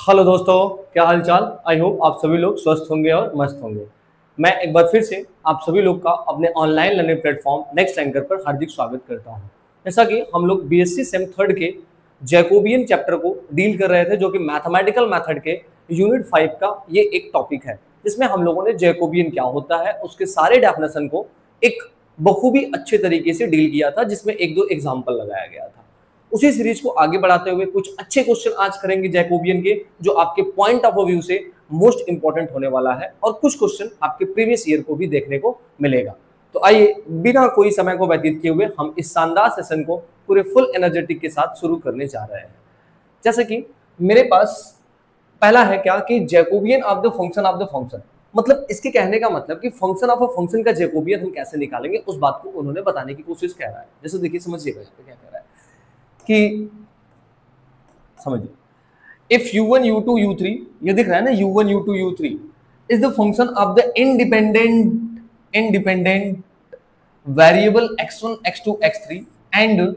Hello दोस्तों, क्या हाल चाल। आई होप आप सभी लोग स्वस्थ होंगे और मस्त होंगे। मैं एक बार फिर से आप सभी लोग का अपने online learning platform next anchor पर हार्दिक स्वागत करता हूं। जैसा कि हम लोग बीएससी सेम थर्ड के जैकोबियन चैप्टर को डील कर रहे थे, जो कि मैथमेटिकल मेथड के यूनिट 5 का ये एक टॉपिक है, जिसमें हम लोगों ने जैकोबियन क्या होता है उसके सारे डेफिनेशन को एक बखूबी अच्छे तरीके से डील किया था, जिसमें एक दो एग्जाम्पल लगाया गया था। उसी सीरीज को आगे बढ़ाते हुए कुछ अच्छे क्वेश्चन आज करेंगे जैकोबियन के, जो आपके पॉइंट ऑफ व्यू से मोस्ट इंपॉर्टेंट होने वाला है, और कुछ क्वेश्चन आपके प्रीवियस ईयर को भी देखने को मिलेगा। तो आइए बिना कोई समय को व्यतीत किए हुए हम इस शानदार सेशन को पूरे फुल एनर्जेटिक के साथ शुरू करने जा रहे हैं। जैसे कि मेरे पास पहला है क्या कि जैकोबियन ऑफ द फंक्शन, मतलब इसके कहने का मतलब कि फंक्शन ऑफ अ फंक्शन का जैकोबियन हम कैसे निकालेंगे, उस बात को उन्होंने बताने की कोशिश कर रहा है। जैसे देखिए, समझिएगा यहाँ पे क्या कह रहा है कि समझिए इफ u1 u2 u3, ये दिख रहा है ना, u1 u2 u3 is the function of the independent variable x1 x2 x3 and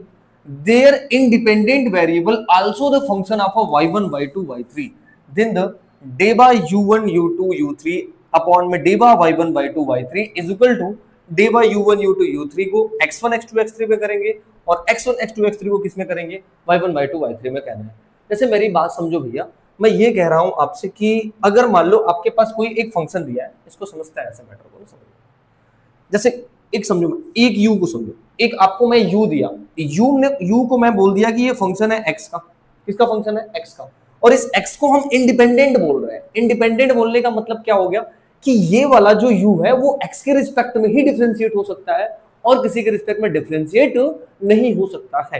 their independent variable also the function of a y1 y2 y3, then the deba u1 u2 u3 upon में deba y1 y2 y3 is equal to deba u1 u2 u3 को x1 x2 x3 में करेंगे और x1 x2 x3 को किस में करेंगे, y1 y2 y3 में कहना है। जैसे मेरी बात समझो भैया, मैं ये कह रहा हूं आपसे कि अगर मान लो आपके पास कोई एक फंक्शन दिया है, इसको समझता है ऐसे मैटर को ना, समझो जैसे एक समझो, एक u को समझो, एक आपको मैं u दिया, u को मैं बोल दिया कि ये फंक्शन है x का। किसका फंक्शन है? x का। और इस x को हम इंडिपेंडेंट बोल रहे हैं। इंडिपेंडेंट बोलने का मतलब क्या हो गया कि ये वाला जो u है वो x के रिस्पेक्ट में ही डिफरेंशिएट हो सकता है और किसी के रिस्पेक्ट में डिफरेंशिएट नहीं हो सकता है।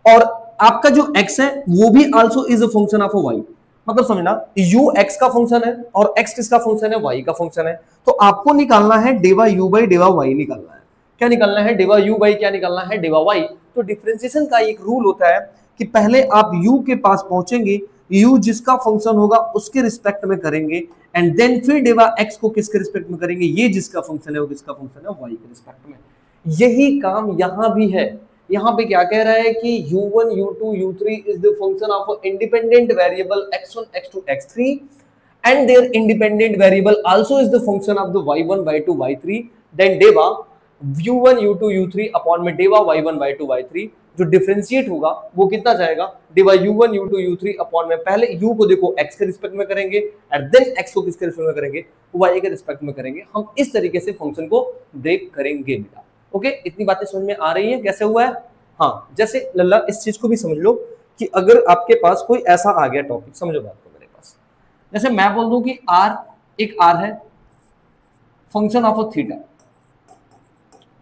और आपका जो x है वो भी also is a function of y, मतलब समझना u x का फंक्शन है और x किसका फंक्शन है? y का फंक्शन है। तो आपको निकालना है डेवा u बाई डेवा y निकालना है। क्या निकालना है? डेवा u बाई क्या निकालना है? डेवा y। तो डिफरेंशिएशन का एक रूल होता है कि पहले आप u के पास पहुंचेंगे, u जिसका फंक्शन होगा उसके रिस्पेक्ट में करेंगे, एंड देन फिर डेवा x को किसके रिस्पेक्ट में करेंगे? ये जिसका फंक्शन है वो किसका फंक्शन है? y के रिस्पेक्ट में। यही काम यहां भी है। यहाँ पे क्या कह रहा है कि u1 u2 u3 is the function of an independent variable x1 x2 x3 and their independent variable also is the function of the y1 y2 y3, then deva u1 u2 u3 upon में deva y1 y2 y3 जो differentiate होगा वो कितना जाएगा? डेवा u1 u2 u3 upon में पहले u को देखो x के रिस्पेक्ट में करेंगे एंड देन x को किसके रिस्पेक्ट में करेंगे? y के रिस्पेक्ट में करेंगे। हम इस तरीके से फंक्शन को ब्रेक करेंगे बेटा। ओके, इतनी बातें समझ में आ रही है कैसे हुआ है? हाँ, जैसे लल्ला इस चीज को भी समझ लो कि अगर आपके पास कोई ऐसा आ गया टॉपिक, समझो बात को मेरे पास, जैसे मैं बोल दूं कि r एक r है function of a theta.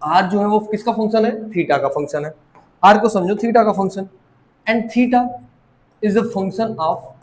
r जो है वो किसका फंक्शन है? थीटा का फंक्शन है। r को समझो थीटा का function, and theta is the function of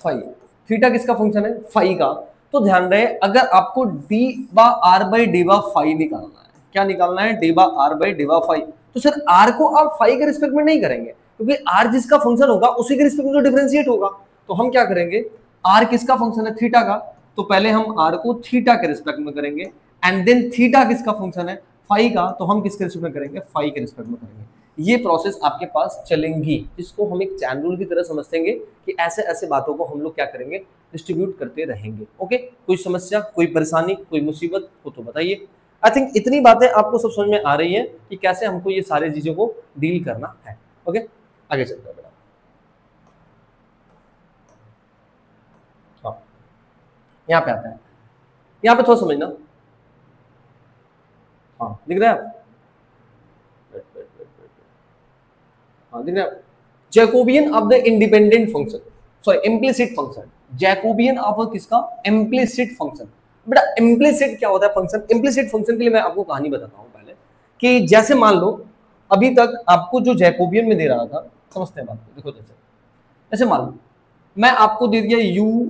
phi. Theta किसका फंक्शन है? फाई का। तो ध्यान रहे, अगर आपको d बा r बाई डेवा फाई निकालना है, क्या निकालना है? d बा r बाई डेवा फाई। तो सर r को आप फाई के रिस्पेक्ट में नहीं करेंगे, क्योंकि r जिसका फंक्शन होगा उसी के रिस्पेक्ट में तो डिफरेंशिएट होगा। तो हम क्या करेंगे? r किसका फंक्शन है? थीटा का। तो पहले हम r को थीटा के रिस्पेक्ट में करेंगे, एंड देन थीटा किसका फंक्शन है? फाई का। तो हम किसके रिस्पेक्ट में करेंगे? फाई के रिस्पेक्ट में करेंगे। ये प्रोसेस आपके पास चलेंगी, जिसको हम एक चैन रूल की तरह समझेंगे कि ऐसे ऐसे बातों को हम लोग क्या करेंगे? डिस्ट्रीब्यूट करते रहेंगे। ओके, कोई समस्या, कोई परेशानी, कोई मुसीबत हो तो बताइए। आई थिंक इतनी बातें आपको सब समझ में आ रही है कि कैसे हमको ये सारी चीजों को डील करना है। ओके, आगे चलते हैं बेटा। हाँ, यहाँ पे आता है, यहाँ पे थोड़ा समझना। हाँ, दिख रहा है? हाँ, दिख रहा है? Jacobian of the independent function, sorry implicit function. Jacobian of किसका? Implicit function. बेटा इम्प्लिसिट क्या होता है फंक्शन? इम्प्लिसिट फंक्शन के लिए मैं आपको कहानी बताता हूँ पहले, कि जैसे मान लो अभी तक आपको जो जैकोबियन में दे रहा था, समझते हैं बात को, देखो जैसे मान लो मैं आपको दे दिया u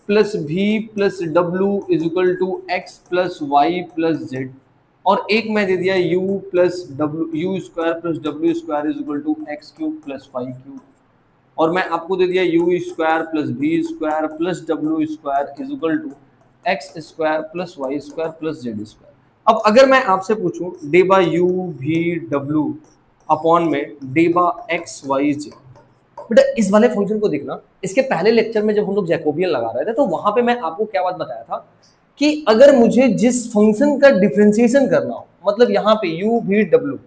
plus v plus w is equal to x plus y plus z, और एक मैं दे दिया u plus w square plus w square is equal to x cube plus y cube, और मैं आपको दे दिया u square plus v square plus w square is equal to x square plus y square plus z square. अब अगर मैं आपसे पूछूं डेबा u v w अपॉन में डेबा x y z, बेटा इस वाले फंक्शन को देखना, इसके पहले लेक्चर में जब हम लोग जैकोबियन लगा रहे थे तो वहां पे मैं आपको क्या बात बताया था कि अगर मुझे जिस फंक्शन का डिफरेंशिएशन करना हो, मतलब यहाँ पे u v w,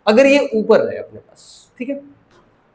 अगर ये ऊपर रहे अपने पास, ठीक है,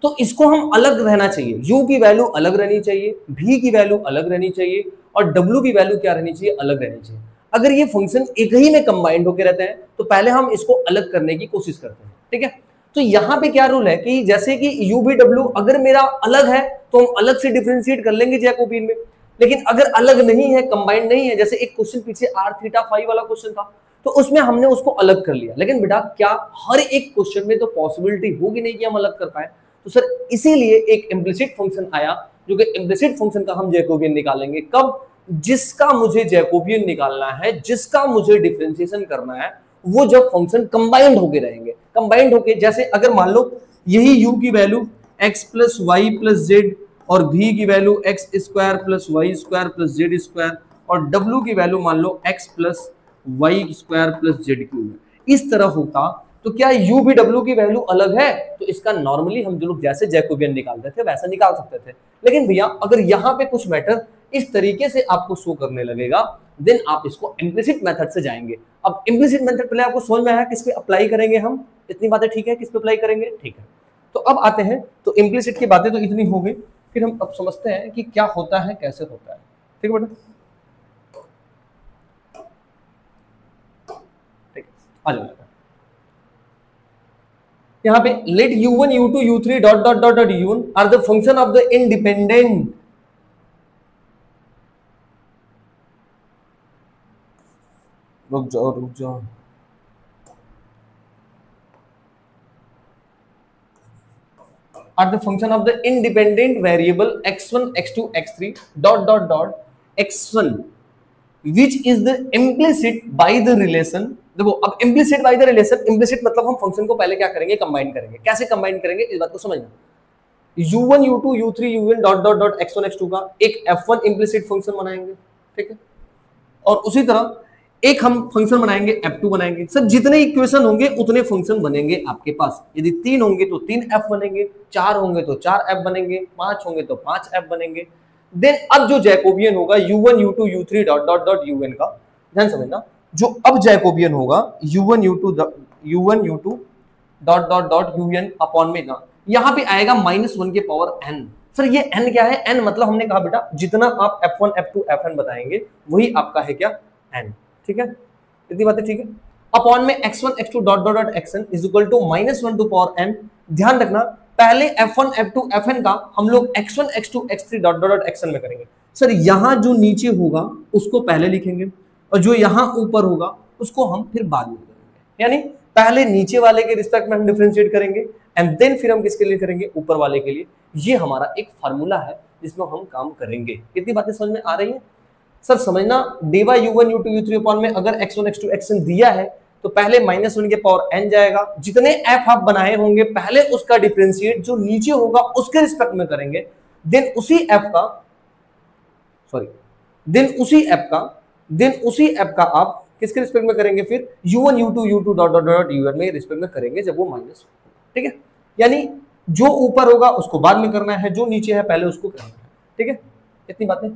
तो इसको हम अलग रहना चाहिए, u की वैल्यू अलग रहनी चाहिए, v की वैल्यू अलग रहनी चाहिए और w की वैल्यू क्या रहनी चाहिए, अलग रहनी चाहिए। अगर ये फंक्शन एक ही में कंबाइंड होकर रहते हैं तो पहले हम इसको अलग करने की कोशिश करते हैं, ठीक है। तो यहाँ पे क्या रूल है कि जैसे कि u v w अगर मेरा अलग है तो हम अलग से डिफरेंशिएट कर लेंगे जैकोबियन में, लेकिन अगर अलग नहीं है, कंबाइंड नहीं है, जैसे एक क्वेश्चन पीछे r थीटा फाई वाला क्वेश्चन था तो उसमें हमने उसको अलग कर लिया, लेकिन बेटा क्या हर एक क्वेश्चन में तो पॉसिबिलिटी होगी नहीं कि हम अलग कर पाए, तो सर इसीलिए एक इम्प्लिसिट फंक्शन आया, जो कि इम्प्लिसिट फंक्शन का हम जैकोबियन निकालेंगे कब, जिसका मुझे जैकोबियन निकालना है, जिसका मुझे डिफरेंशिएशन करना है, वो जब फंक्शन कंबाइंड होके रहेंगे। कंबाइंड होके जैसे अगर मान लो यही u की value x plus y plus z और v की value x square plus y square plus z square और w की वैल्यू मान लो x plus y square plus z cube, इस तरह होता तो क्या u v w की वैल्यू अलग है, तो इसका नॉर्मली हम जो लोग जैसे जैकोबियन निकालते थे वैसा निकाल सकते थे। लेकिन भैया अगर यहाँ पे कुछ मैटर इस तरीके से आपको शो करने लगेगा, देन आप इसको इम्प्लिसिट मेथड से जाएंगे। अब इम्प्लिसिट मेथड पहले आपको समझ में आया किस पे अप्लाई करेंगे हम, इतनी बातें ठीक है, किस पे अप्लाई करेंगे, ठीक है। तो अब आते हैं, तो इम्प्लिसिट की बातें तो इतनी हो गई, फिर हम अब समझते हैं कि क्या होता है, कैसे होता है, ठीक है बेटा, ठीक आ जाओ। यहाँ पे let u1 u2 u3 dot dot dot dot u1 are the function of the independent, रुक जाओ are the function of the independent variable x1 x2 x3 dot dot dot x1 which is the implicit by the relation। देखो अब implicit by the relation, implicit मतलब हम function को पहले क्या करेंगे, कंबाइन करेंगे। कैसे कंबाइन करेंगे इस बात को समझना, u1 u2 u3 un dot dot dot x1 x2 का एक f1 implicit फंक्शन बनाएंगे, ठीक है, और उसी तरह एक हम फंक्शन बनाएंगे f2 बनाएंगे। सर जितने इक्वेशन होंगे उतने फंक्शन बनेंगे आपके पास, यदि 3 होंगे तो 3f बनेंगे, 4 होंगे तो 4f बनेंगे, 5 होंगे तो 5f बनेंगे। देन अब जो जैकोबियन होगा u1 u2 u3 dot dot dot un का, ध्यान समझना, जो अब जैकोबियन होगा u1 u2 dot dot dot un upon में ना, यहाँ पे आएगा -1 के पावर n। सर ये n क्या है, n मतलब हमने कहा बेटा जितना आप f1 f2 fn बताएंगे वही आपका है क्या, n, ठीक है, इतनी बातें ठीक है। अपॉन में x1 x2 dot dot dot xn is equal to -1 to power n। ध्यान रखना पहले f1 f2 fn का हम लोग x1 x2 x3 dot dot dot xn में करेंगे। सर यहाँ जो नीचे होगा उसको पहले लिखेंगे और जो यहाँ ऊपर होगा उसको हम फिर बाद में करेंगे, यानी पहले नीचे वाले के रिस्पेक्ट में हम डिफरेंशिएट करेंगे एंड देन फिर हम किसके लिए करेंगे, ऊपर वाले के लिए। ये हमारा एक फार्मूला है जिसमें हम काम करेंगे। कितनी बातें समझ में आ रही है सर, समझना dy u1 u2 u3 upon में अगर x1 x2 xn दिया है तो पहले -1 के पावर n जाएगा, जितने f आप बनाए होंगे पहले उसका डिफरेंशिएट जो नीचे होगा उसके रिस्पेक्ट में करेंगे, देन उसी f का आप किसके रिस्पेक्ट में करेंगे, फिर u1 u2 dot dot dot un में रिस्पेक्ट में करेंगे जब वो माइनस, ठीक है, यानी जो ऊपर होगा उसको बाद में करना है, जो नीचे है पहले उसको करना है, ठीक है, इतनी बातें।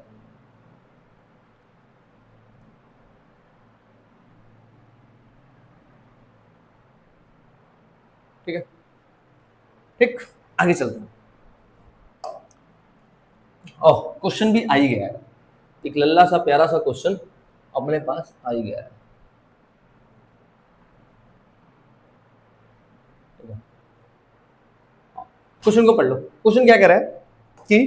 ठीक है, ठीक, आगे चलते हैं। ओह क्वेश्चन भी आ ही गया है, एक लल्ला सा प्यारा सा क्वेश्चन अपने पास आ ही गया है। क्वेश्चन को पढ़ लो। क्वेश्चन क्या कह रहा है कि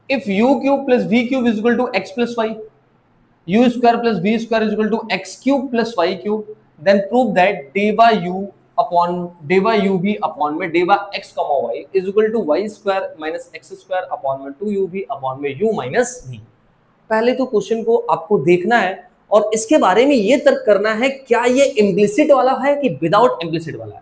if u cube plus v cube is equal to x plus y, u square plus v square is equal to x cube plus y cube, then prove that dy u v upon में dy x comma y is equal to y square minus x square upon में 2uv upon में u minus v। पहले तो question को आपको देखना है और इसके बारे में ये तर्क करना है क्या ये इम्प्लिसिट वाला है कि विदाउट इम्प्लिसिट वाला है।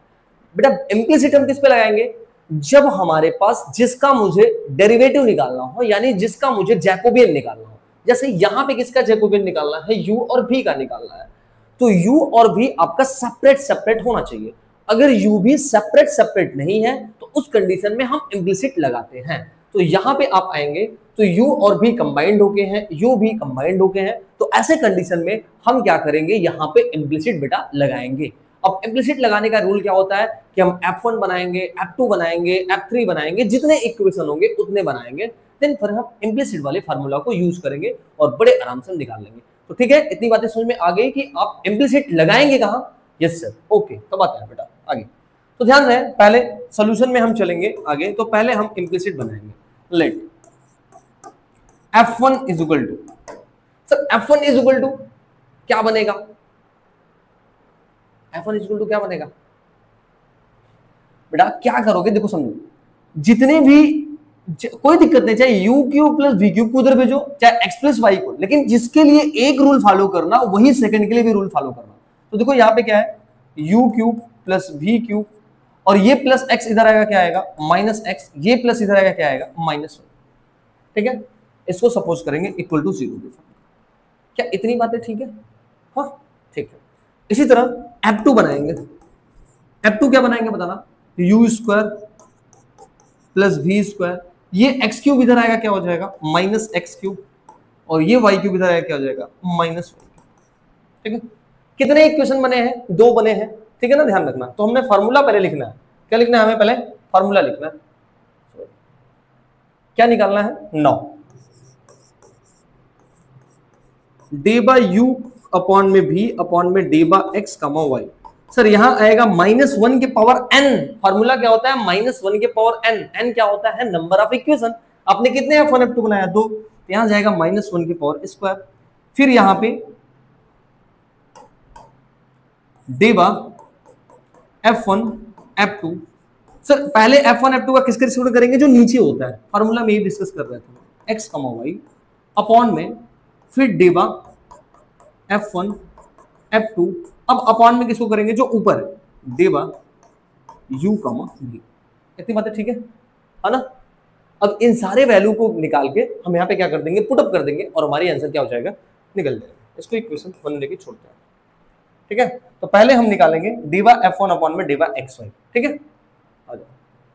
बेटा इम्प्लिसिट हम किस पे लगाएंगे, जब हमारे पास जिसका मुझे डेरिवेटिव निकालना हो, यानी जिसका मुझे जैकोबियन निकालना हो। जैसे यहाँ पे किसका जैकोबियन निकालना है, u और v का निकालना है, तो u और v आपका सेपरेट सेपरेट होना चाहिए। अगर u भी सेपरेट सेपरेट नहीं है तो उस कंडीशन में हम इम्प्लिसिट लगाते हैं। तो यहाँ पे आप आएंगे तो u और v कंबाइंड होके हैं, u भी कंबाइंड होके हैं, तो ऐसे कंडीशन में हम क्या करेंगे, यहाँ पे इम्प्लिसिट बेटा लगाएंगे। अब इम्प्लिसिट लगाने का रूल क्या होता है कि हम F1 बनाएंगे, F2 बनाएंगे, F3 बनाएंगे, जितने इक्वेशन होंगे उतने बनाएंगे, देन फिर हम इम्प्लिसिट वाले फार्मूला को यूज करेंगे और बड़े आराम से निकाल लेंगे। तो ठीक है, इतनी बातें समझ में आ गई कि आप इम्प्लिसिट लगाएंगे कहाँ। यस सर, ओके, तब आता है बेटा आगे। तो ध्यान रहे, पहले सोल्यूशन में हम चलेंगे आगे, तो पहले हम इम्प्लिसिट बनाएंगे। Let F1 is equal to, sir F1 is equal to क्या बनेगा, F1 इज इक्वल टू क्या बनेगा बेटा, क्या करोगे, देखो समझो, जितने भी कोई दिक्कत नहीं, चाहे u cube plus v cube को उधर भेजो, चाहे x प्लस y को, लेकिन जिसके लिए एक रूल फॉलो करना वही सेकंड के लिए भी रूल फॉलो करना। तो देखो यहाँ पे क्या है, u cube plus v cube, और ये प्लस x इधर आएगा क्या आएगा माइनस x, ये प्लस इधर आएगा क्या आएगा माइनस 1। ठीक है, इसको सपोज करेंगे इक्वल टू 0 के। क्या इतनी बातें ठीक है? हाँ ठीक है। इसी तरह F2 बनाएंगे। F2 क्या बनाएंगे बताना, u square plus v square, ये x क्यूब इधर आएगा क्या हो जाएगा माइनस x क्यूब, और ये y क्यूब इधर आएगा क्या हो जाएगा माइनस 1। ठीक है, कितने इक्वेशन बने हैं, 2 बने हैं। ठीक है ना, ध्यान रखना। तो हमने फार्मूला पहले लिखना है, क्या लिखना है हमें, पहले फार्मूला लिखना है। क्या निकालना है, 9 डे बाय यू अपॉन में भी अपॉन में डे बाय एक्स कमा वाई। सर यहां आएगा -1 के पावर n, फार्मूला क्या होता है -1 के पावर n, n क्या होता है नंबर ऑफ इक्वेशन। आपने कितने F1 F2 बनाया, 2, तो यहां जाएगा -1 के पावर स्क्वायर, फिर यहां पे day bye F1 F2। Sir पहले F1 F2 का किसके रिस्पेक्ट में करेंगे, जो नीचे होता है, फार्मूला में ही डिस्कस कर रहे थे, x कमा वाई अपॉन में फिर डे बाय F1 F2, अब अपॉन में किसको करेंगे, जो ऊपर है, डे बाय u कमा v। इतनी बातें ठीक है ना। अब इन सारे वैल्यू को निकाल के हम यहाँ पे क्या कर देंगे, पुटअप कर देंगे, और हमारी आंसर क्या हो जाएगा, निकल जाएगा। इसको इक्वेशन 1 लेके छोड़ते हैं। ठीक है, तो पहले हम निकालेंगे डी बाय F1 अपॉन में डी बाय एक्स वाई। ठीक है, आ जाओ,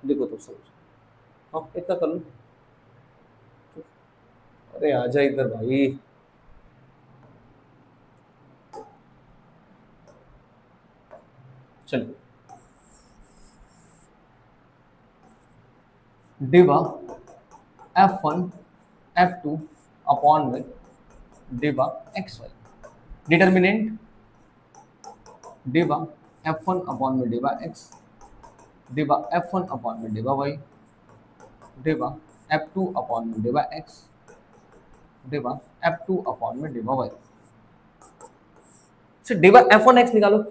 देखो तो समझ, हाँ इतना कर लो, अरे आ जा इधर भाई। चलिए, d by F1 F2 upon में d by x y, determinant d by F1 upon में d by x, d by F1 upon में d by y, d by F2 upon में d by x, d by F2 upon में d by y. D by F1 x निकालो,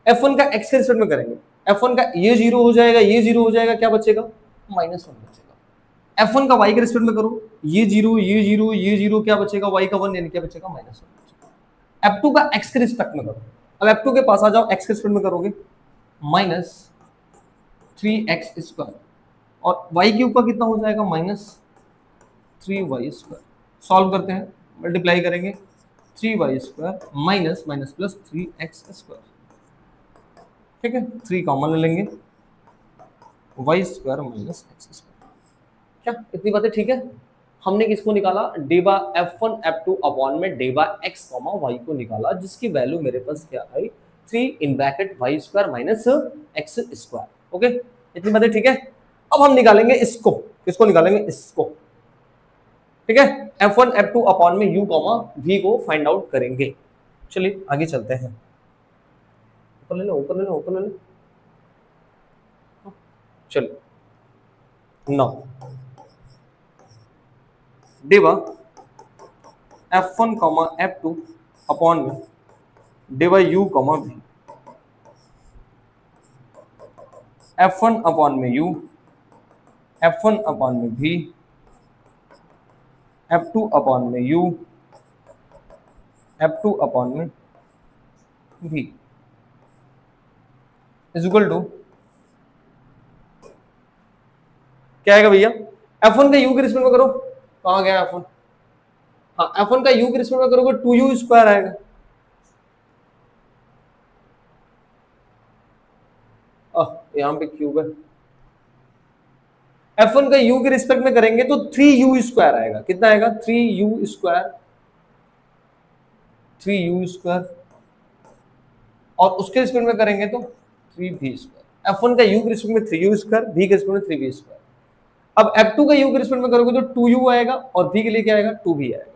F1 का x के respect में करेंगे, F1 का ये 0 हो जाएगा, ये 0 हो जाएगा, क्या बचेगा -1 बचेगा। F1 का y के रिस्पेक्ट में करो, ये 0 ये 0 ये 0, क्या बचेगा y का 1, यानी क्या बचेगा -1 बचेगा। F2 का x के रिस्पेक्ट में करो, अब F2 के पास आ जाओ, x के रिस्पेक्ट में करोगे -3x स्क्वायर, और y क्यूब का कितना हो जाएगा -3y स्क्वायर। सॉल्व करते हैं, मल्टीप्लाई करेंगे, 3y square minus minus plus 3x square. ठीक है, 3 कॉमन ले लेंगे, y square minus x square. क्या इतनी बातें ठीक है? हमने किसको निकाला, d by F1 F2 upon में d by x comma y को निकाला, जिसकी वैल्यू मेरे पास क्या आई 3 इन bracket y square minus x square. Okay, इतनी बातें ठीक है। अब हम निकालेंगे इसको, किसको निकालेंगे, इसको। ठीक है, F1 F2 अपॉन में u कॉमा v को फाइंड आउट करेंगे। चलिए आगे चलते हैं, ऊपर ले लो ऊपर ले लो ऊपर ले लो। चलो, now d by F1 comma F2 upon में d by u comma v, F1 upon में u, F1 अपॉन में v, F2 अपॉन में u, F2 अपॉन में v इज इक्वल टू क्या आएगा भैया, F1 का u के रिस्पेक्ट में करो, कहाँ गया F1, हाँ F1 का u के रिस्पेक्ट में करोगे 2u स्क्वायर आएगा, यहाँ पे क्यूब है, F1 का u के रिस्पेक्ट में करेंगे तो 3u स्क्वायर आएगा। कितना आएगा? 3u स्क्वायर, 3u स्क्वायर, और उसके रिस्पेक्ट में करेंगे तो 3v स्क्वायर। F1 का u के रिस्पेक्ट में 3u स्क्वायर, v के रिस्पेक्ट में 3v स्क्वायर। अब F2 का u के रिस्पेक्ट में करोगे तो 2u आएगा, और v के लिए क्या आएगा? 2v आएगा,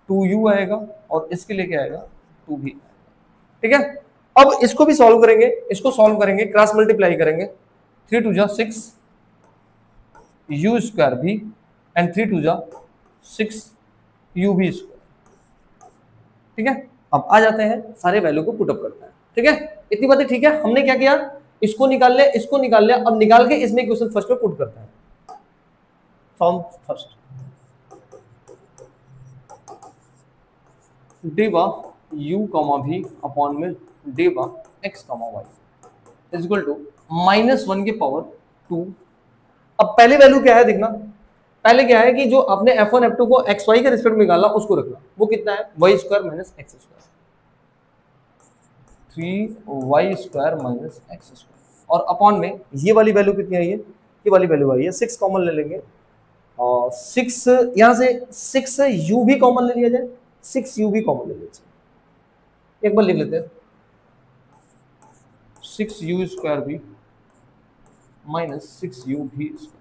2u आएगा, और इसके लिए क्या आएगा? 2v आएगा। ठीक है, अब इसको भी सॉल्व करेंगे, इसको सॉल्व करेंगे, क्रॉस मल्टीप्लाई करेंगे, 3 2 जा 6 u स्क्वायर भी एंड 3 2 जा 6 u भी स्क्वायर। ठीक है, अब आ जाते हैं, सारे वैल्यू को पुट अप करते हैं। ठीक है, इतनी बातें ठीक है। हमने क्या किया? इसको निकाल लिया, इसको निकाल लिया, अब निकाल के इसमें क्वेश्चन फर्स्ट में पुट करते हैं। Form first, del u comma v upon में del x comma y is equal to -1 के पावर 2। अब पहले वैल्यू क्या है देखना, पहले क्या है कि जो आपने f1 f2 को xy के रिस्पेक्ट में निकाला उसको रखना। वो कितना है? y square minus x square, 3y square minus x square, और अपॉन में ये वाली वैल्यू कितनी आई है? ये वाली वैल्यू आई है 6 कॉमन ले लेंगे, और 6 यहां से 6u भी कॉमन ले लिया जाए, 6u भी कॉमन ले लीजिए, एक बार लिख लेते हैं 6u स्क्वायर भी माइनस 6u भी स्क्वायर।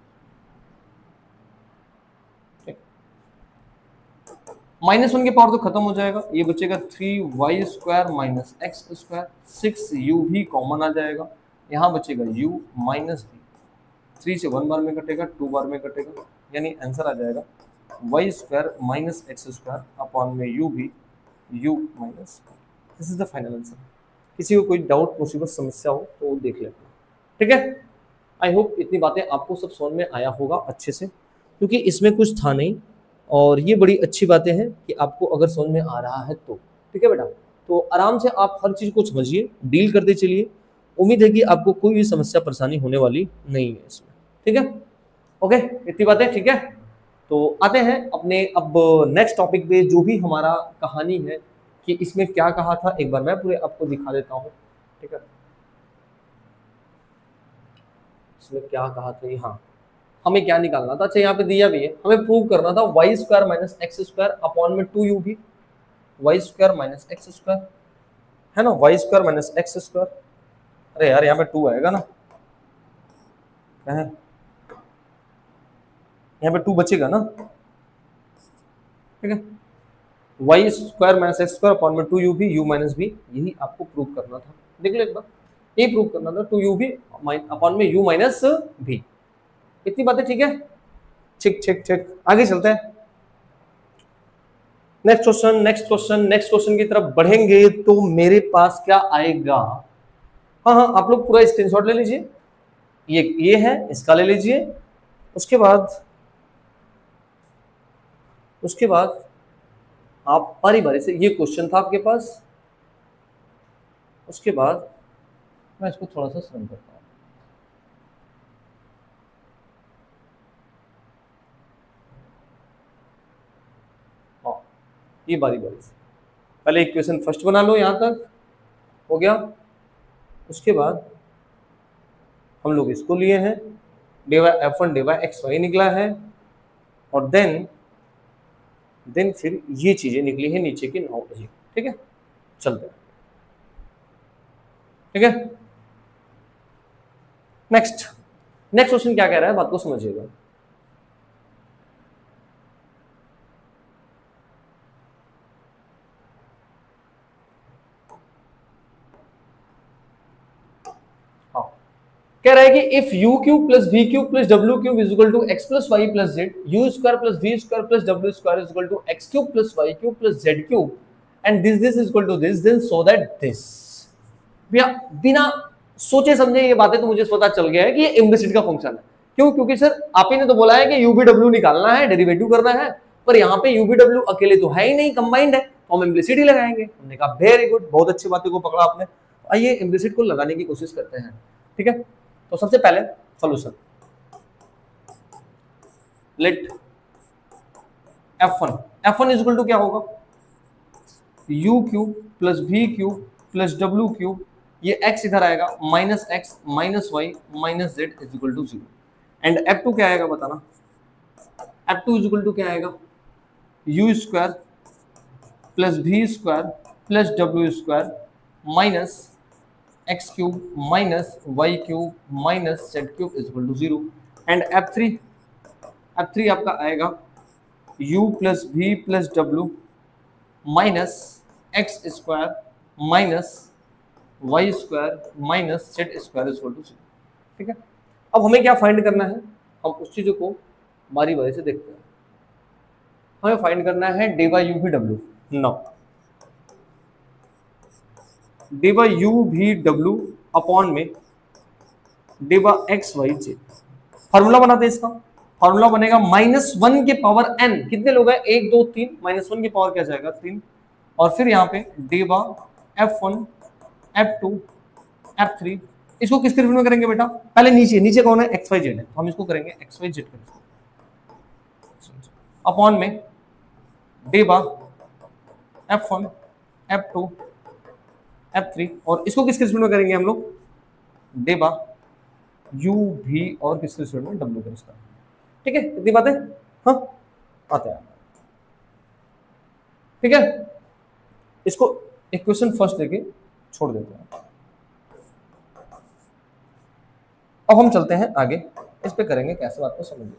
-1 के पावर तो खत्म हो जाएगा, ये बचेगा 3y square minus x square, 6u भी कॉमन आ जाएगा, यहाँ बचेगा u माइनस b, 3 से 1 बार में कटेगा, 2 बार में कटेगा, यानी आंसर आ जाएगा y square minus x square upon में u भी u minus. This is the final answer. किसी को कोई डाउट, मुसीबत, समस्या हो तो देख लेना। ठीक है, आई होप इतनी बातें आपको सब समझ में आया होगा अच्छे से, क्योंकि इसमें कुछ था नहीं, और ये बड़ी अच्छी बातें हैं कि आपको अगर समझ में आ रहा है तो। ठीक है बेटा, तो आराम से आप हर चीज़ को समझिए, डील करते चलिए। उम्मीद है कि आपको कोई भी समस्या परेशानी होने वाली नहीं है इसमें। ठीक है, ओके, इतनी बातें ठीक है। तो आते हैं अपने अब नेक्स्ट टॉपिक पे, जो भी हमारा कहानी है कि इसमें क्या कहा था, एक बार मैं पूरे आपको दिखा देता हूँ। ठीक है, इसमें क्या कहा था, हाँ, हमें क्या निकालना था? अच्छा, यहाँ पे दिया भी है, हमें प्रूव करना था y square minus x square upon में 2u भी, y square minus x square है ना, y square minus x square. अरे यार, यहाँ पे 2 आएगा ना, क्या है? यहाँ पे 2 बचेगा ना। ठीक है, y square minus x square upon में 2u भी, u माइनस भी, यही आपको प्रूव करना था। देख लो एक बार, ये प्रूव करना था, 2u भी अपॉन में u माइनस भी। इतनी बातें ठीक है? ठीक ठीक ठीक, आगे चलते हैं। Next question, next question, next question की तरफ बढ़ेंगे तो मेरे पास क्या आएगा? हाँ हाँ, आप लोग पूरा स्क्रीनशॉट ले लीजिए, ये है, इसका ले लीजिए। उसके बाद आप बारी बारी से, ये क्वेश्चन था आपके पास, उसके बाद मैं इसको थोड़ा सा सरल करता हूँ। ये बारी बारी से पहले एक क्वेश्चन फर्स्ट बना लो, यहां तक हो गया। उसके बाद हम लोग इसको लिए हैं, डेवा f1 डेवा xy निकला है, और देन फिर ये चीजें निकली है नीचे की 9 बजे। ठीक है, चलते हैं। ठीक है, नेक्स्ट क्वेश्चन क्या कह रहा है, बात को समझिएगा। कह रहा है कि if u cube plus v cube plus w cube is equal to x plus y plus z, u square plus v square plus w square is equal to x cube plus y cube plus z cube and this is equal to this, then so that this. भैया बिना सोचे समझे ये बातें तो मुझे पता चल गया है कि ये इम्प्लिसिट का फंक्शन है। क्यों? क्योंकि सर आप ही ने तो बोला है कि u v w निकालना है, डेरिवेटिव करना है, पर यहाँ पे u v w अकेले तो है ही नहीं, कंबाइंड है, तो हम इम्प्लिसिट ही लगाएंगे। हमने कहा वेरी गुड, बहुत अच्छी बातें को पकड़ा आपने। आइए इम्प्लिसिट को लगाने की कोशिश करते हैं। ठीक है, तो सबसे पहले solution, let f1 is equal to क्या होगा, u cube plus v cube plus w cube, ये x इधर आएगा, minus x minus y minus z is equal to 0। And F2 क्या आएगा बताना। F2 इज इक्वल टू क्या आएगा, u square plus v square plus w square minus x cube minus y cube minus z cube is equal to 0। And F3 आपका आएगा u plus v plus w minus x square minus y square minus z square is equal to 0। ठीक है, अब हमें क्या find करना है, हम उस चीजों को बारी बारी से देखते हैं। हमें फाइंड करना है डी बाई यू भी डब्ल्यू। Now d by u v डब्ल्यू अपॉन में d by x y z. Formula बनाते हैं इसका, फॉर्मूला बनेगा -1 के पावर n, कितने लोग हैं 1 2 3, -1 की पावर क्या जाएगा 3, और फिर यहाँ पे D by F1 F2 F3। इसको किसके रिस्पेक्ट में करेंगे बेटा, पहले नीचे कौन है एक्स वाई जेड है, तो हम इसको करेंगे एक्स वाई जेड अपॉन में d by F1 F2 F3, और इसको किसके रिस्पेक्ट में करेंगे हम लोग डी बाई यू भी और किसके रिस्पेक्ट में डब्ल्यू के रिस्पेक्ट में। ठीक है, इतनी बातें हाँ आते हैं। ठीक है, इसको इक्वेशन फर्स्ट देके छोड़ देते हैं। अब हम चलते हैं आगे, इस पे करेंगे कैसे बात को समझिए।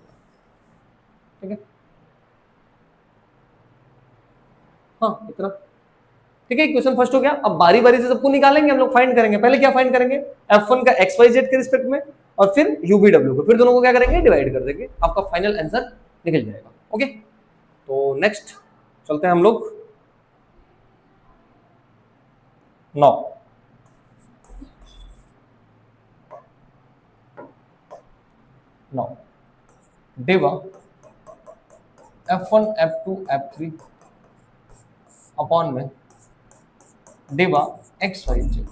ठीक है, हाँ इतना ठीक है, इक्वेशन फर्स्ट हो गया। अब बारी बारी से सबको निकालेंगे हम लोग, फाइंड करेंगे। पहले क्या फाइंड करेंगे F1 का एक्स वाई जेड के रिस्पेक्ट में, और फिर यू बी डब्ल्यू को, फिर दोनों को क्या करेंगे डिवाइड कर देंगे, आपका फाइनल आंसर निकल जाएगा। ओके, तो नेक्स्ट चलते हैं हम लोग। Now del F1 F2 F3 upon में del x y z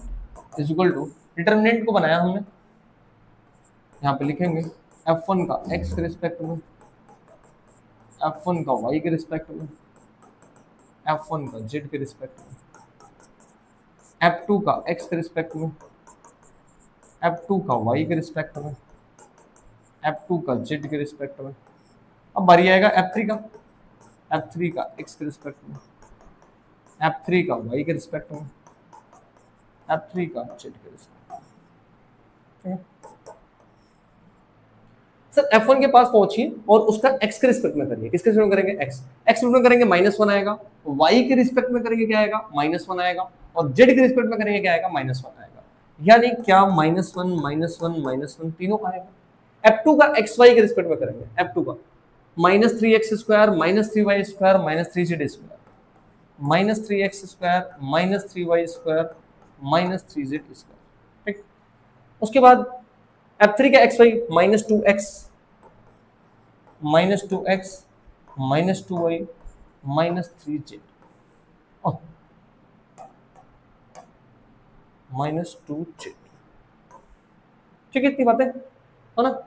is equal to, determinant को बनाया हमने, यहाँ पे लिखेंगे F1 का x के रिस्पेक्ट में, F1 का y के रिस्पेक्ट में, F1 का z के रिस्पेक्ट में, F2 का x के रिस्पेक्ट में, F2 का y के रिस्पेक्ट में, F2 का z के रिस्पेक्ट में। अब बारी आएगा F3 का, F3 का x के रिस्पेक्ट में, F3 का y के रिस्पेक्ट में, F3 का z के रिस्पेक्ट में। सर F1 के पास पहुंचिए और उसका x के रिस्पेक्ट में करिए। किसके रिस्पेक्ट में करेंगे x रिस्पेक्ट में करेंगे -1 आएगा, y के रिस्पेक्ट में करेंगे क्या आएगा -1 आएगा, और z के रिस्पेक्ट में करेंगे क्या आएगा -1 आएगा। यानी क्या -1 तीनों आएगा। F2 का xy के रिस्पेक्ट में करेंगे, F2 का -3x square -3y square -3z square, -3x square -3y square -3z square. ठीक, उसके बाद F3 का xy -2x -2y -3z -2z। ठीक है, इतनी बातें है ना।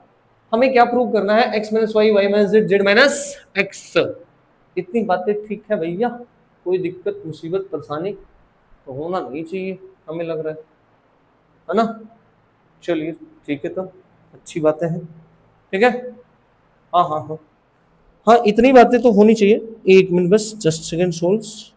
हमें क्या प्रूव करना है, x - y y - z z - x। इतनी बातें ठीक है भैया, कोई दिक्कत मुसीबत परेशानी तो होना नहीं चाहिए, हमें लग रहा है ना। चलिए ठीक है, तो अच्छी बातें हैं। ठीक है, हाँ हाँ हाँ हाँ, इतनी बातें तो होनी चाहिए। एक मिनट बस, just second souls.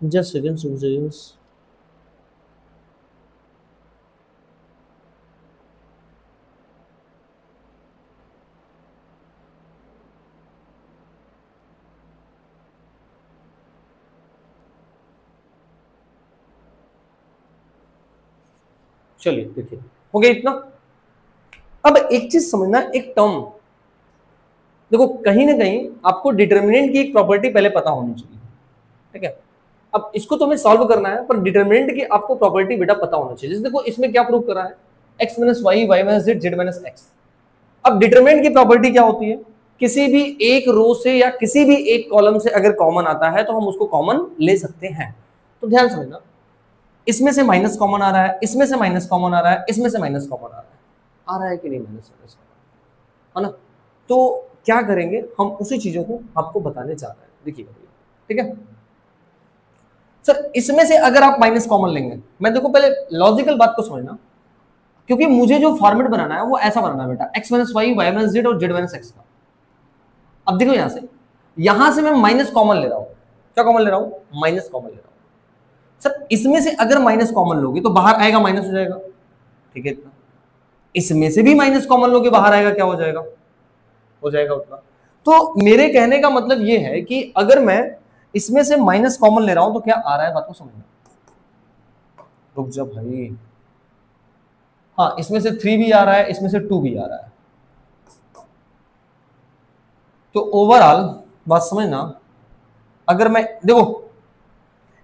Just second souls. चलिए देखिए, हो गया इतना। अब एक चीज समझना, एक टर्म देखो, कहीं ना कहीं आपको डिटर्मिनेंट की एक प्रॉपर्टी पहले पता होनी चाहिए। ठीक है, अब इसको तो हमें सॉल्व करना है, पर डिटर्मिनेंट की आपको प्रॉपर्टी बेटा पता होना चाहिए। जैसे देखो, इसमें क्या प्रूव करा है, x - y y - z z - x। अब डिटर्मिनेंट की प्रॉपर्टी क्या होती है, किसी भी एक रो से या किसी भी एक कॉलम से अगर कॉमन आता है तो हम उसको कॉमन ले सकते हैं। तो ध्यान समझना, इसमें से माइनस कॉमन आ रहा है, इसमें से माइनस कॉमन आ रहा है, इसमें से माइनस कॉमन आ रहा है कि नहीं माइनस माइनस, है ना। तो क्या करेंगे हम, उसी चीजों को आपको बताने जा रहे हैं, देखिए ठीक है सर। इसमें से अगर आप माइनस कॉमन लेंगे, मैं देखो पहले लॉजिकल बात को समझना, क्योंकि मुझे जो फॉर्मेट बनाना है वो ऐसा बनाना है बेटा, x minus y, y minus z और जेड माइनस एक्स का। अब देखो यहां से मैं माइनस कॉमन ले रहा हूं, क्या कॉमन ले रहा हूं, माइनस कॉमन ले रहा हूं सर। इसमें से अगर माइनस कॉमन लोगे तो बाहर आएगा माइनस हो जाएगा, ठीक है इतना। इसमें से भी माइनस कॉमन लोगे बाहर आएगा, क्या हो जाएगा, हो जाएगा उतना। तो मेरे कहने का मतलब ये है कि अगर मैं इसमें से माइनस कॉमन ले रहा हूं तो क्या आ रहा है, बात को समझना। रुक जा भाई, हाँ इसमें से 3 भी आ रहा है, इसमें से 2 भी आ रहा है। तो ओवरऑल बात समझना, अगर मैं देखो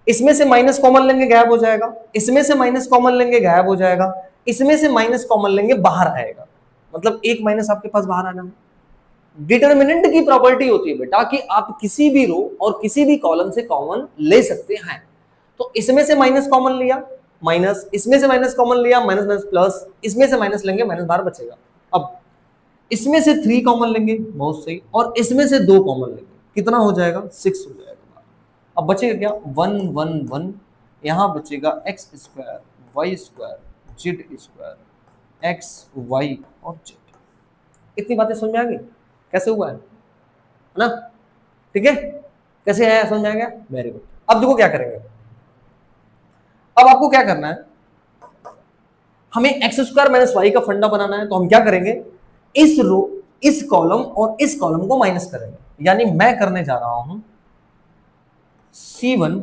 इसमें से माइनस कॉमन लेंगे गायब हो जाएगा, इसमें से माइनस कॉमन लेंगे गायब हो जाएगा, इसमें से माइनस कॉमन लेंगे बाहर आएगा, मतलब एक माइनस आपके पास बाहर आना है। डिटरमिनेंट की प्रॉपर्टी होती है बेटा कि आप किसी भी रो और किसी भी कॉलम से कॉमन ले सकते हैं। तो इसमें से माइनस कॉमन लिया माइनस, इसमें से माइनस कॉमन लिया माइनस माइनस प्लस, इसमें से माइनस लेंगे माइनस बाहर बचेगा। अब इसमें से 3 कॉमन लेंगे, बहुत सही, और इसमें से 2 कॉमन लेंगे, कितना हो जाएगा, 6 हो जाएगा। अब बचेगा क्या, 1 1 1, यहां बचेगा x square y square z square x y और जेड। इतनी बातें समझ में आ गई कैसे हुआ है ना, ठीक है, कैसे आया समझ में आ गया, वेरी गुड। अब देखो क्या करेंगे, अब आपको क्या करना है, हमें एक्स स्क्वायर माइनस वाई का फंडा बनाना है। तो हम क्या करेंगे, इस रो, इस कॉलम और इस कॉलम को माइनस करेंगे, यानी मैं करने जा रहा हूं C1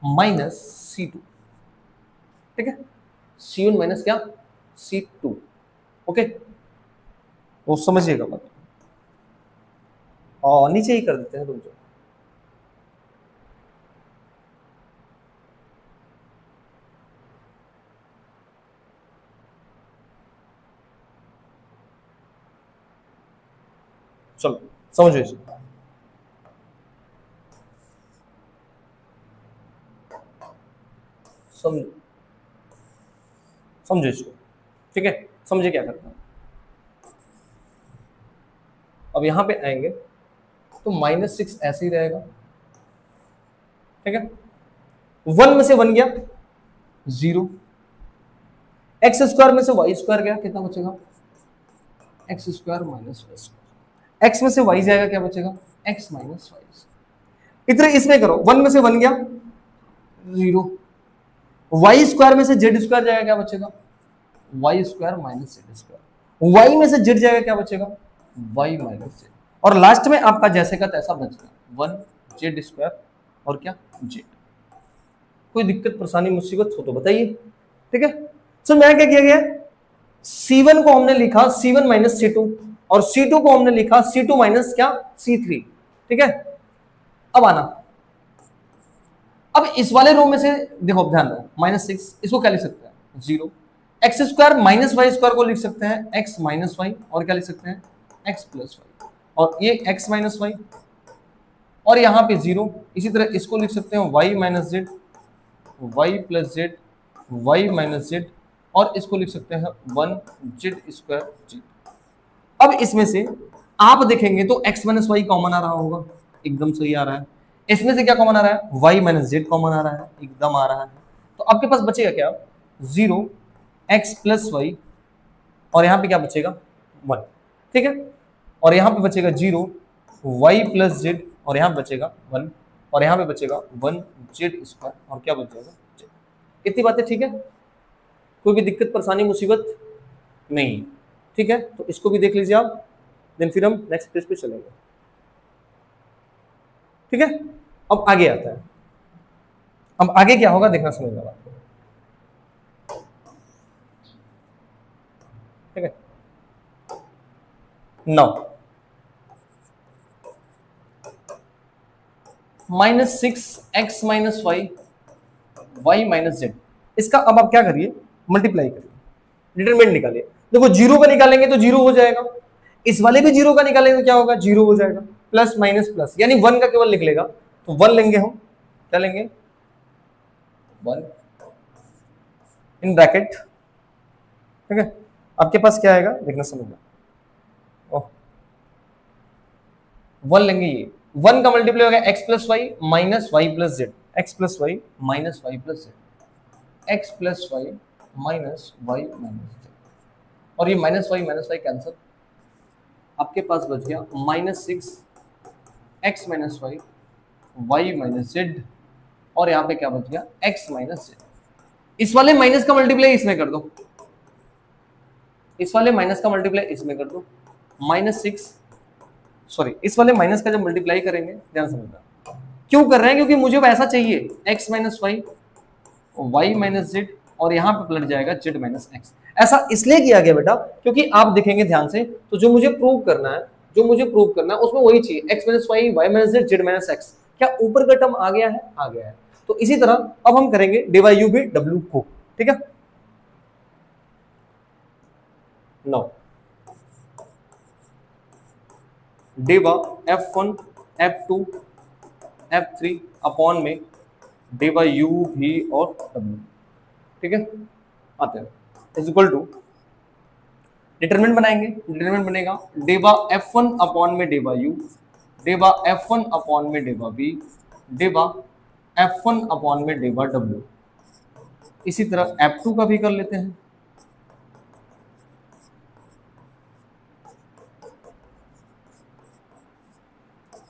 माइनस C2, ठीक है, C1 माइनस क्या, C2, ओके, वो समझिएगा बात। और नीचे ही कर देते हैं तुम, चलो समझो इसे, समझो समझो इसको, ठीक है, समझे क्या करना है। अब यहां पे आएंगे तो -6 ऐसे ही रहेगा, ठीक है, 1 में से 1 गया 0, एक्स स्क्वायर में से वाई स्क्वायर गया, कितना बचेगा, x square minus y square, x में से वाई जाएगा, क्या बचेगा, एक्स माइनस वाई। इतने इसमें करो, 1 में से 1 गया 0, वाई स्क्वायर में से जेड स्क्वायर जाएगा, क्या बचेगा, Y square minus z square, Y में से जेड जाएगा, क्या बचेगा, वाई माइनस जेड, और लास्ट में आपका जैसे का तैसा बच गया 1 जेड स्क्वायर और क्या जेड। कोई दिक्कत परेशानी मुसीबत हो तो बताइए, ठीक है। सो मैं क्या किया गया, C1 को हमने लिखा C1 माइनस C2 और C2 को हमने लिखा C2 माइनस क्या C3, ठीक है। अब आना, अब इस वाले रो में से देखो ध्यान दो, -6 इसको क्या लिख सकते हैं 0, x square minus y square को लिख सकते हैं एक्स माइनस वाई, और क्या लिख सकते हैं एक्स प्लस वाई, और ये एक्स माइनस वाई, और यहाँ पे 0, इसी तरह इसको लिख सकते हैं y minus z, y plus z, y minus z, और इसको लिख सकते हैं 1 जेड स्क्वायर जेड। अब इसमें से आप देखेंगे तो x माइनस वाई कॉमन आ रहा होगा, एकदम सही आ रहा है। इसमें से क्या कॉमन आ रहा है, y माइनस जेड कॉमन आ रहा है, एकदम आ रहा है। तो आपके पास बचेगा क्या, 0 x प्लस वाई, और यहाँ पे क्या बचेगा 1, ठीक है, और यहाँ पे बचेगा 0 y प्लस जेड, और यहाँ बचेगा 1, और यहाँ पे बचेगा 1 जेड स्क्वायर, और क्या बच जाएगा जेड। इतनी बातें ठीक है, कोई भी दिक्कत परेशानी मुसीबत नहीं, ठीक है। तो इसको भी देख लीजिए आप, देन फिर हम नेक्स्ट पेज पे चलेंगे, ठीक है। अब आगे आता है, अब आगे क्या होगा देखना समझना बात, ठीक है। Now -6x minus y, y minus z, इसका अब आप क्या करिए, मल्टीप्लाई करिए, डिटरमिनेंट निकालिए। देखो 0 का निकालेंगे तो 0 हो जाएगा, इस वाले भी 0 का निकालेंगे तो क्या होगा 0 हो जाएगा, प्लस माइनस प्लस, यानी 1 का केवल निकलेगा, तो 1 लेंगे हम, क्या लेंगे 1 इन ब्रैकेट, ठीक है। आपके पास क्या आएगा देखना समझना, ओह 1 लेंगे, ये 1 का मल्टीप्लाई हो गया x plus y minus y plus z, x plus y minus y plus z, x plus y minus y minus z, और ये माइनस वाई कैंसिल, आपके पास बच गया minus 6 x minus y y minus z, और यहाँ पे क्या बच गया एक्स माइनस जेड। इस वाले माइनस का मल्टीप्लाई इसमें कर दो, इस वाले माइनस का मल्टीप्लाई इसमें कर दो, माइनस 6 सॉरी इस वाले माइनस का जब मल्टीप्लाई करेंगे, ध्यान समझना क्यों कर रहे हैं, क्योंकि मुझे ऐसा चाहिए x minus y y minus z, और यहाँ पे पलट जाएगा जेड माइनस एक्स। ऐसा इसलिए किया गया बेटा क्योंकि आप देखेंगे ध्यान से, तो जो मुझे प्रूव करना है, उसमें वही चाहिए x minus y y minus z z minus x. क्या ऊपर का टर्म आ गया है? आ गया है। तो इसी तरह अब हम करेंगे डिवाई यू भी डब्ल्यू को, ठीक है। No डेवा F1 F2 F3 upon में डेवा U भी और W, ठीक है। आते हैं इज इक्वल टू डिटरमिनेंट बनाएंगे, डिटरमिनेंट बनेगा डेवा F1 अपॉन में डेवा U, डेवा F1 अपॉन में डेवा B, डेवा F1 अपॉन में डेवा W। इसी तरह F2 का भी कर लेते हैं,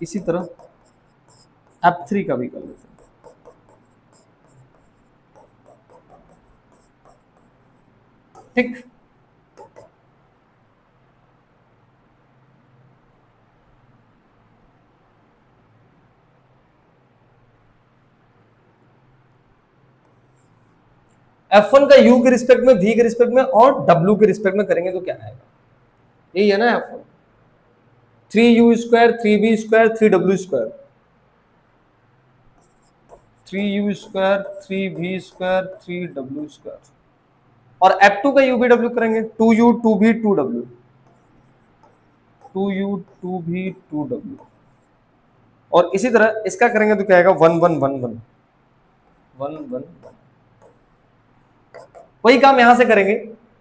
इसी तरह F3 का भी कर लेते हैं, ठीक। F1 का U के रिस्पेक्ट में, V के रिस्पेक्ट में और W के रिस्पेक्ट में करेंगे तो क्या आएगा, यही है ना F1, 3U square 3V square 3W square, 3U square 3V square 3W square, और F2 का U भी W करेंगे 2U 2V 2W, 2U 2V 2W, और इसी तरह इसका करेंगे तो क्या आएगा 1 1 1 1 1 1 1। वही काम यहां से करेंगे,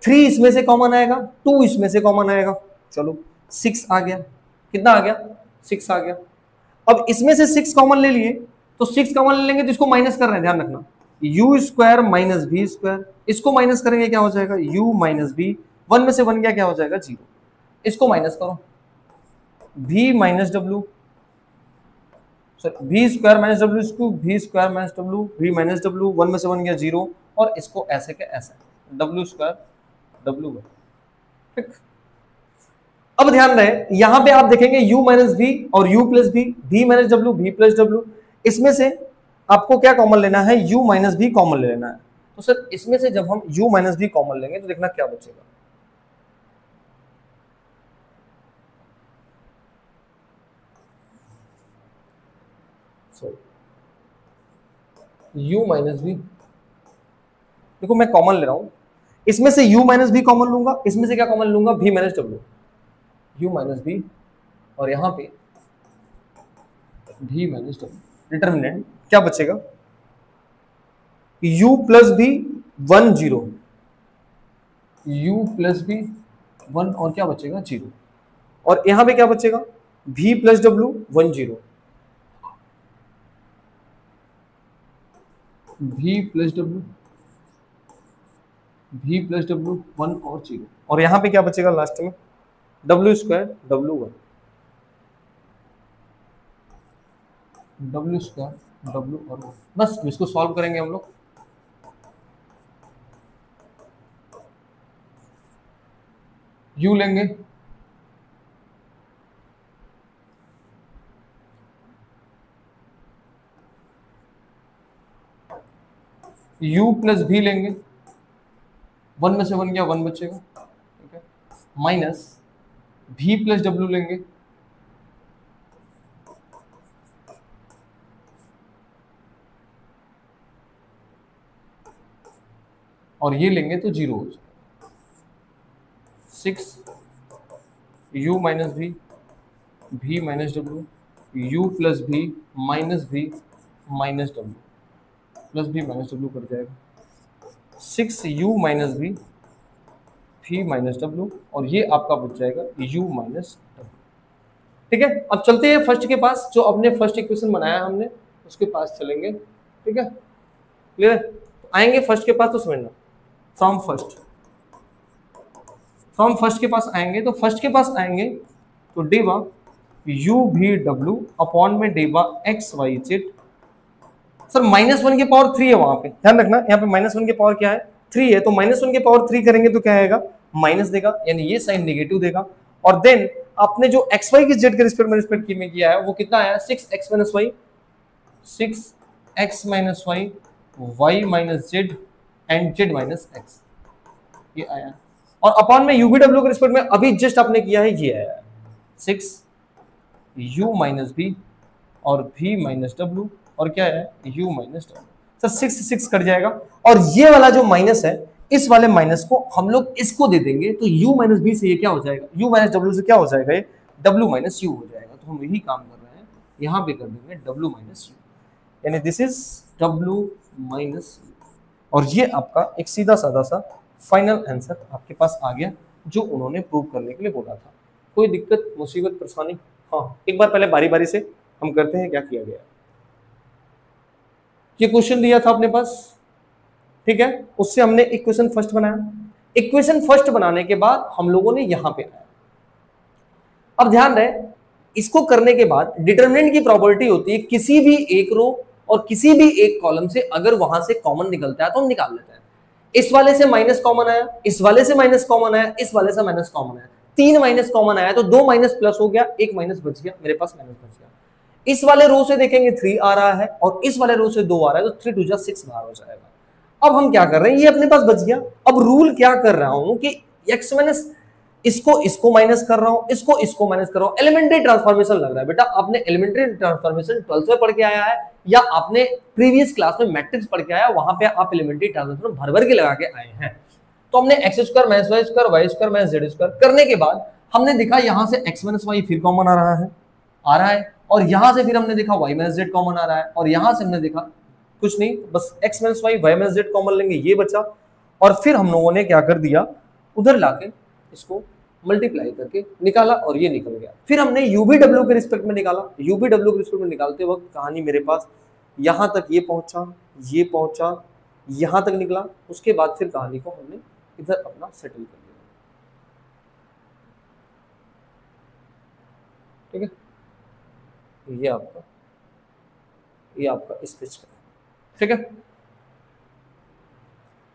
3 इसमें से कॉमन आएगा, 2 इसमें से कॉमन आएगा, चलो 6 आ गया, कितना आ गया 6 आ गया। अब इसमें से 6 कॉमन ले लिए, तो 6 कॉमन ले लेंगे तो इसको माइनस कर रहे हैं, ध्यान रखना, u square minus v square, इसको माइनस करेंगे क्या हो जाएगा u माइनस v, 1 में से 1 गया क्या हो जाएगा 0, इसको माइनस करो v minus w, sorry v square minus w, इसको v square minus w, v minus w, 1 में से 1 गया 0, और इसको ऐसे के ऐसे w स्क्वायर w, ठीक। अब ध्यान रहे यहां पे आप देखेंगे u माइनस v और u plus v, v minus w v plus w, इसमें से आपको क्या कॉमन लेना है, u माइनस v कॉमन ले लेना है। तो सर इसमें से जब हम u माइनस v कॉमन लेंगे तो देखना क्या बचेगा, u माइनस v, देखो मैं कॉमन ले रहा हूं, इसमें से u माइनस v कॉमन लूंगा, इसमें से क्या कॉमन लूंगा v minus w, u minus v, और यहां पे v माइनस w, डिटरमिनेंट क्या बचेगा u plus v 1 0, u plus v 1, और क्या बचेगा 0, और यहां पे क्या बचेगा v plus w 1 0, v plus w 1 और 0, और यहां पे क्या बचेगा लास्ट में w square w 1, w square w और 1। बस इसको सॉल्व करेंगे हम लोग, u लेंगे, u प्लस v लेंगे, 1 में से 1 गया 1 बचेगा, ठीक है, माइनस v प्लस w लेंगे, और ये लेंगे तो 0 हो जाएगा, 6 u minus v v minus w, u plus v minus w, plus v minus डब्ल्यू कर जाएगा, 6u minus v v minus डब्ल्यू, और ये आपका बच जाएगा u माइनस डब्ल्यू। ठीक है, अब चलते हैं फर्स्ट के पास, जो अपने फर्स्ट इक्वेशन बनाया हमने उसके पास चलेंगे। ठीक है, क्लियर? तो आएंगे फर्स्ट के पास तो समझना, फ्रॉम फर्स्ट के पास आएंगे, तो फर्स्ट के पास आएंगे तो डेवा u भी w अपॉन में del x y z। Sir -1 के पावर 3 है, वहां पे ध्यान रखना, यहाँ पे -1 के पावर क्या है, 3 है, तो -1 के पावर 3 करेंगे तो क्या आएगा, माइनस देगा, यानी ये साइन नेगेटिव देगा। और देन आपने जो एक्स वाई की जेड के रिस्पेक्ट में रिस्पेक्ट में किया है वो कितना आया, 6x minus y, 6x minus y, y minus z and z minus x, ये आया। और अपॉन में यू बी डब्ल्यू के रिस्पेक्ट में अभी जस्ट आपने किया है, ये आया 6u माइनस बी और v माइनस डब्ल्यू, और क्या है u माइनस डब्ल्यू। सर 6 कट जाएगा, और ये वाला जो माइनस है, इस वाले माइनस को हम लोग इसको दे देंगे, तो u माइनस बी से ये क्या हो जाएगा, u माइनस डब्ल्यू से क्या हो जाएगा, ये w माइनस यू हो जाएगा। तो हम यही काम कर रहे हैं, यहाँ पे कर देंगे w माइनस यू, यानी this is w minus you, और ये आपका एक सीधा साधा सा फाइनल आंसर आपके पास आ गया, जो उन्होंने प्रूव करने के लिए बोला था। कोई दिक्कत, मुसीबत, परेशानी? हाँ, एक बार पहले बारी बारी से हम करते हैं क्या किया गया। ये क्वेश्चन दिया था अपने पास, ठीक है, उससे हमने इक्वेशन फर्स्ट बनाया। इक्वेशन फर्स्ट बनाने के बाद हम लोगों ने यहां पे आया। अब ध्यान रहे, इसको करने के बाद डिटरमिनेंट की प्रॉपर्टी होती है किसी भी एक रो और किसी भी एक कॉलम से अगर वहां से कॉमन निकलता है तो हम निकाल लेते हैं। इस वाले से माइनस कॉमन आया, इस वाले से माइनस कॉमन आया, इस वाले से माइनस कॉमन आया, 3 माइनस कॉमन आया तो 2 माइनस प्लस हो गया, 1 माइनस बच गया, मेरे पास माइनस बच गया। इस वाले रो से देखेंगे 3 आ रहा है और इस वाले रो से 2 आ रहा है, तो 3 2 6 बाहर हो जाएगा। अब हम क्या कर रहे हैं, ये अपने पास बच गया। अब रूल क्या कर रहा हूं कि x माइनस इसको माइनस कर रहा हूं, इसको माइनस कर रहा हूं। एलिमेंट्री ट्रांसफॉर्मेशन लग रहा है बेटा, आपने एलिमेंट्री ट्रांसफॉर्मेशन 12th में पढ़ के आया है, या आपने प्रीवियस क्लास में मैट्रिक्स पढ़ के आया, वहां पे आप एलिमेंट्री ट्रांसफॉर्मेशन भर भर के लगा के आए हैं। तो हमने x square minus y square, y square minus z square करने के बाद हमने देखा यहां से x माइनस y फिर कॉमन आ रहा है, और यहां से फिर हमने देखा y माइनस z कॉमन आ रहा है, और यहां से हमने देखा कुछ नहीं, बस x minus y, y minus z common लेंगे, ये बचा। और फिर हम लोगों ने क्या कर दिया, उधर लाके इसको मल्टीप्लाई करके निकाला और ये निकल गया। फिर हमने यूबीडब्ल्यू के रिस्पेक्ट में निकाला, यूबीडब्ल्यू के रिस्पेक्ट में निकालते वक्त कहानी मेरे पास यहां तक ये पहुंचा, यहां तक निकला। उसके बाद फिर कहानी को हमने इधर अपना सेटल कर दिया। ठीक है, ये आपका स्केच है। ठीक है,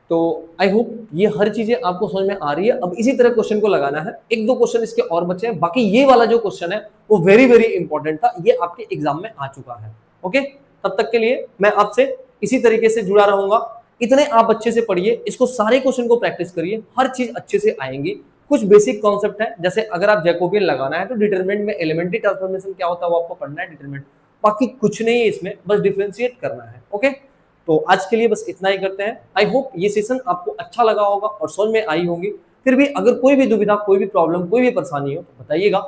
तो आई होप ये हर चीजें आपको समझ में आ रही है। अब इसी तरह क्वेश्चन को लगाना है, 1-2 क्वेश्चन इसके और बचे हैं, बाकी ये वाला जो क्वेश्चन है वो वेरी वेरी इंपॉर्टेंट था, ये आपके एग्जाम में आ चुका है। ओके, तब तक के लिए मैं आपसे इसी तरीके से जुड़ा रहूंगा। इतने आप अच्छे से पढ़िए, इसको सारे क्वेश्चन को प्रैक्टिस करिए, हर चीज अच्छे से आएंगी। कुछ बेसिक कॉन्सेप्ट है, जैसे अगर आप जैकोबियन लगाना है तो डिटरमिनेंट में एलिमेंट्री ट्रांसफॉर्मेशन क्या होता है वो आपको पढ़ना है, डिटरमिनेंट, बाकी कुछ नहीं है इसमें, बस डिफरेंशिएट करना है। ओके, तो आज के लिए बस इतना ही करते हैं। आई होप ये सेशन आपको अच्छा लगा होगा और समझ में आई होंगी। फिर भी अगर कोई भी दुविधा, कोई भी प्रॉब्लम, कोई भी परेशानी हो तो बताइएगा।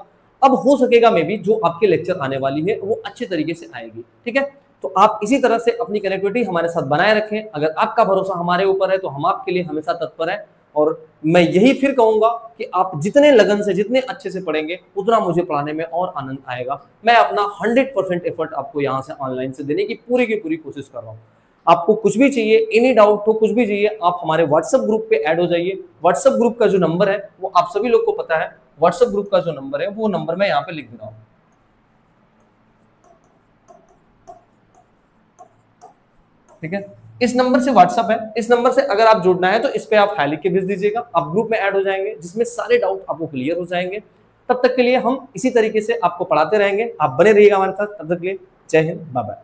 अब हो सकेगा मे भी जो आपके लेक्चर आने वाली है वो अच्छे तरीके से आएगी। ठीक है, तो आप इसी तरह से अपनी कनेक्टिविटी हमारे साथ बनाए रखें। अगर आपका भरोसा हमारे ऊपर है तो हम आपके लिए हमेशा तत्पर है, और मैं यही फिर कहूंगा कि आप जितने लगन से, जितने अच्छे से पढ़ेंगे उतना मुझे पढ़ाने में और आनंद आएगा। मैं अपना 100% एफर्ट आपको यहाँ से ऑनलाइन से देने की पूरी कोशिश कर रहा हूँ। आपको कुछ भी चाहिए, एनी डाउट हो, कुछ भी चाहिए, आप हमारे व्हाट्सएप ग्रुप पे ऐड हो जाइए। व्हाट्सएप ग्रुप का जो नंबर है वो आप सभी लोग को पता है, व्हाट्सएप ग्रुप का जो नंबर है वो नंबर मैं यहाँ पे लिख दे रहा हूँ। ठीक है, इस नंबर से व्हाट्सएप है, इस नंबर से अगर आप जुड़ना है तो इस पे आप हाई लिख के भेज दीजिएगा, आप ग्रुप में ऐड हो जाएंगे, जिसमें सारे डाउट आपको क्लियर हो जाएंगे। तब तक के लिए हम इसी तरीके से आपको पढ़ाते रहेंगे, आप बने रहिएगा हमारे साथ। तब तक के लिए जय हिंद, बाय बाय।